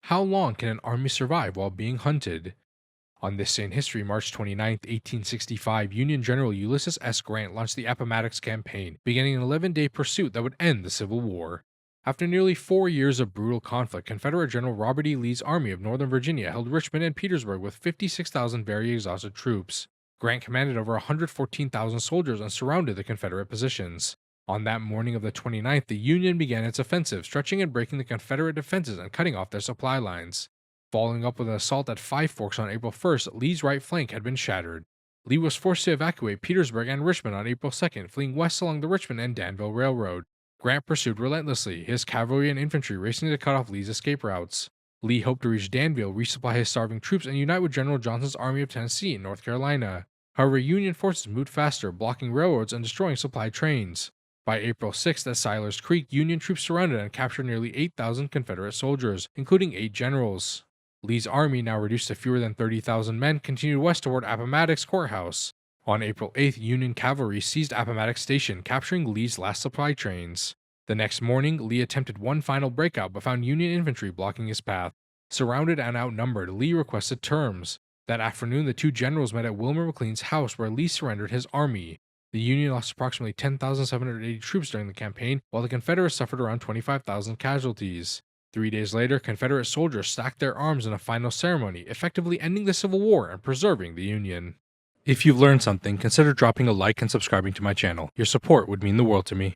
How long can an army survive while being hunted? On this day in history, March 29, 1865, Union General Ulysses S. Grant launched the Appomattox Campaign, beginning an 11-day pursuit that would end the Civil War. After nearly 4 years of brutal conflict, Confederate General Robert E. Lee's Army of Northern Virginia held Richmond and Petersburg with 56,000 very exhausted troops. Grant commanded over 114,000 soldiers and surrounded the Confederate positions. On that morning of the 29th, the Union began its offensive, stretching and breaking the Confederate defenses and cutting off their supply lines. Following up with an assault at Five Forks on April 1st, Lee's right flank had been shattered. Lee was forced to evacuate Petersburg and Richmond on April 2nd, fleeing west along the Richmond and Danville Railroad. Grant pursued relentlessly, his cavalry and infantry racing to cut off Lee's escape routes. Lee hoped to reach Danville, resupply his starving troops, and unite with General Johnston's Army of Tennessee in North Carolina. However, Union forces moved faster, blocking railroads and destroying supply trains. By April 6th at Siler's Creek, Union troops surrounded and captured nearly 8,000 Confederate soldiers, including 8 generals. Lee's army, now reduced to fewer than 30,000 men, continued west toward Appomattox Courthouse. On April 8th, Union cavalry seized Appomattox Station, capturing Lee's last supply trains. The next morning, Lee attempted one final breakout but found Union infantry blocking his path. Surrounded and outnumbered, Lee requested terms. That afternoon, the two generals met at Wilmer McLean's house where Lee surrendered his army. The Union lost approximately 10,780 troops during the campaign, while the Confederates suffered around 25,000 casualties. 3 days later, Confederate soldiers stacked their arms in a final ceremony, effectively ending the Civil War and preserving the Union. If you've learned something, consider dropping a like and subscribing to my channel. Your support would mean the world to me.